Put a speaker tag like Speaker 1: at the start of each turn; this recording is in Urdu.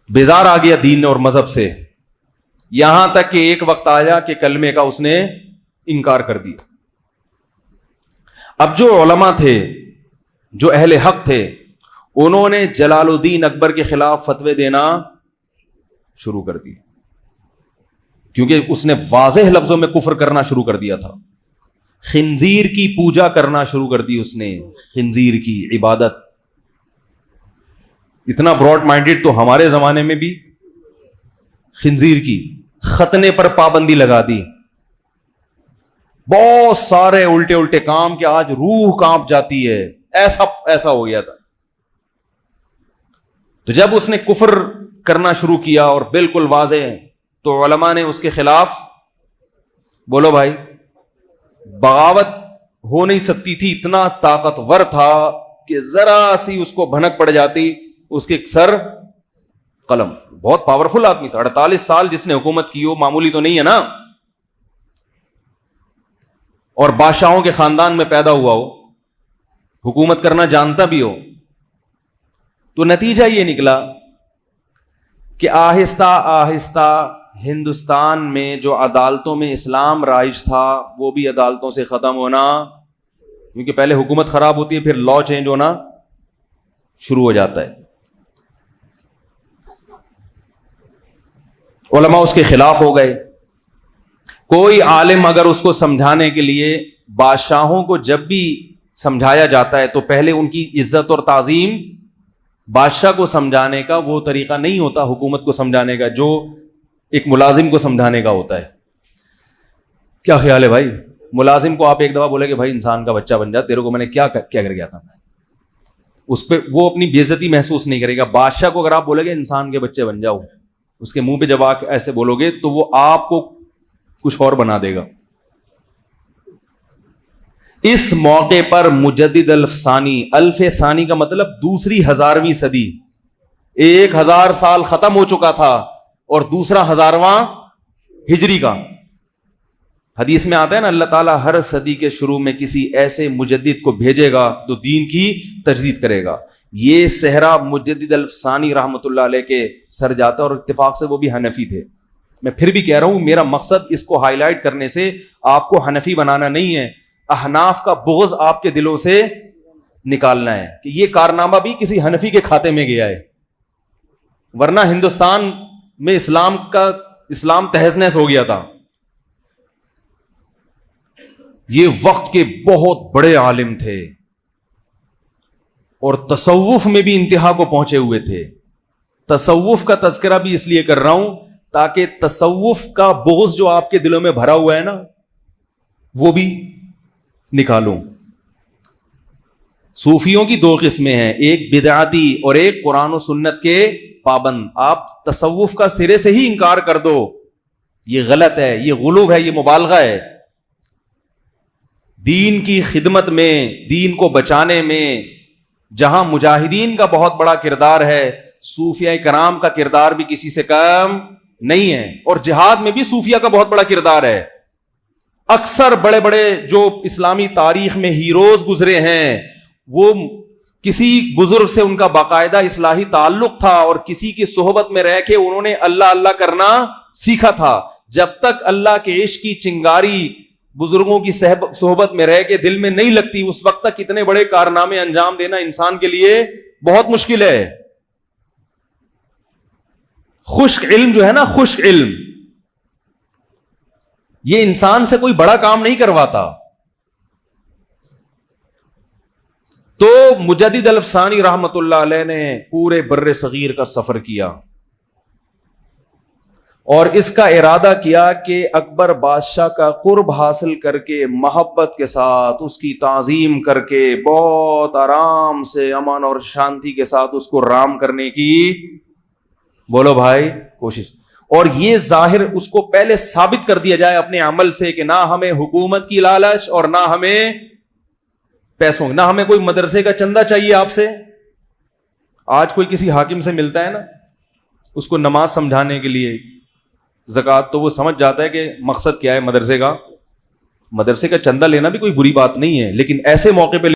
Speaker 1: بیزار آ گیا دین اور مذہب سے، یہاں تک کہ ایک وقت آیا کہ کلمے کا اس نے انکار کر دیا. اب جو علماء تھے، جو اہل حق تھے، انہوں نے جلال الدین اکبر کے خلاف فتوے دینا شروع کر دیے، کیونکہ اس نے واضح لفظوں میں کفر کرنا شروع کر دیا تھا. خنزیر کی پوجا کرنا شروع کر دی اس نے، خنزیر کی عبادت. اتنا براڈ مائنڈیڈ تو ہمارے زمانے میں بھی خنزیر کی ختنے پر پابندی لگا دی. بہت سارے الٹے الٹے کام کہ آج روح کانپ جاتی ہے، ایسا ہو گیا تھا. تو جب اس نے کفر کرنا شروع کیا اور بالکل واضح، تو علماء نے اس کے خلاف، بولو بھائی، بغاوت ہو نہیں سکتی تھی، اتنا طاقتور تھا کہ ذرا سی اس کو بھنک پڑ جاتی، اس کے سر قلم. بہت پاورفل آدمی تھا. 48 سال جس نے حکومت کی ہو معمولی تو نہیں ہے نا، اور بادشاہوں کے خاندان میں پیدا ہوا ہو، حکومت کرنا جانتا بھی ہو. تو نتیجہ یہ نکلا کہ آہستہ آہستہ ہندوستان میں جو عدالتوں میں اسلام رائج تھا وہ بھی عدالتوں سے ختم ہونا، کیونکہ پہلے حکومت خراب ہوتی ہے، پھر لا چینج ہونا شروع ہو جاتا ہے. علماء اس کے خلاف ہو گئے. کوئی عالم اگر اس کو سمجھانے کے لیے، بادشاہوں کو جب بھی سمجھایا جاتا ہے تو پہلے ان کی عزت اور تعظیم، بادشاہ کو سمجھانے کا وہ طریقہ نہیں ہوتا حکومت کو سمجھانے کا جو ایک ملازم کو سمجھانے کا ہوتا ہے. کیا خیال ہے بھائی؟ ملازم کو آپ ایک دفعہ بولے کہ بھائی انسان کا بچہ بن جا، تیرے کو میں نے کیا کر گیا تھا، اس پہ وہ اپنی بے عزتی محسوس نہیں کرے گا. بادشاہ کو اگر آپ بولے گے انسان کے بچے بن جاؤ، اس کے منہ پہ جب آپ ایسے بولو گے تو وہ آپ کو کچھ اور بنا دے گا. اس موقع پر مجدد الف ثانی کا مطلب دوسری 1000ویں صدی، 1000 سال ختم ہو چکا تھا اور دوسرا 1000واں ہجری کا. حدیث میں آتا ہے نا، اللہ تعالیٰ ہر صدی کے شروع میں کسی ایسے مجدد کو بھیجے گا تو دین کی تجدید کرے گا. یہ صحرا مجدد الف ثانی رحمۃ اللہ علیہ کے سر جاتا ہے، اور اتفاق سے وہ بھی حنفی تھے. میں پھر بھی کہہ رہا ہوں، میرا مقصد اس کو ہائی لائٹ کرنے سے آپ کو حنفی بنانا نہیں ہے، احناف کا بغض آپ کے دلوں سے نکالنا ہے کہ یہ کارنامہ بھی کسی حنفی کے کھاتے میں گیا ہے، ورنہ ہندوستان میں اسلام تہز نہز ہو گیا تھا. یہ وقت کے بہت بڑے عالم تھے اور تصوف میں بھی انتہا کو پہنچے ہوئے تھے. تصوف کا تذکرہ بھی اس لیے کر رہا ہوں تاکہ تصوف کا بغض جو آپ کے دلوں میں بھرا ہوا ہے نا، وہ بھی نکالوں. صوفیوں کی 2 قسمیں ہیں، ایک بدعتی اور ایک قرآن و سنت کے پابند. آپ تصوف کا سرے سے ہی انکار کر دو، یہ غلط ہے، یہ غلو ہے، یہ مبالغہ ہے. دین کی خدمت میں، دین کو بچانے میں جہاں مجاہدین کا بہت بڑا کردار ہے، صوفیاء کرام کا کردار بھی کسی سے کم نہیں ہے. اور جہاد میں بھی صوفیہ کا بہت بڑا کردار ہے. اکثر بڑے بڑے جو اسلامی تاریخ میں ہیروز گزرے ہیں، وہ کسی بزرگ سے ان کا باقاعدہ اصلاحی تعلق تھا اور کسی کی صحبت میں رہ کے انہوں نے اللہ اللہ کرنا سیکھا تھا. جب تک اللہ کے عشق کی چنگاری بزرگوں کی صحبت میں رہ کے دل میں نہیں لگتی، اس وقت تک اتنے بڑے کارنامے انجام دینا انسان کے لیے بہت مشکل ہے. خشک علم جو ہے نا، خشک علم، یہ انسان سے کوئی بڑا کام نہیں کرواتا. تو مجدد الف ثانی رحمت اللہ علیہ نے پورے بر صغیر کا سفر کیا اور اس کا ارادہ کیا کہ اکبر بادشاہ کا قرب حاصل کر کے، محبت کے ساتھ اس کی تعظیم کر کے، بہت آرام سے، امن اور شانتی کے ساتھ اس کو رام کرنے کی، بولو بھائی، کوشش. اور یہ ظاہر اس کو پہلے ثابت کر دیا جائے اپنے عمل سے کہ نہ ہمیں حکومت کی لالچ اور نہ ہمیں پیسوں، نہ ہمیں کوئی مدرسے کا چندہ چاہیے آپ سے. آج کوئی کسی حاکم سے ملتا ہے نا، اس کو نماز سمجھانے کے لیے، زکوٰۃ، تو وہ سمجھ جاتا ہے کہ مقصد کیا ہے مدرسے کا. مدرسے کا چندہ لینا بھی کوئی بری بات نہیں ہے، لیکن ایسے موقع پہ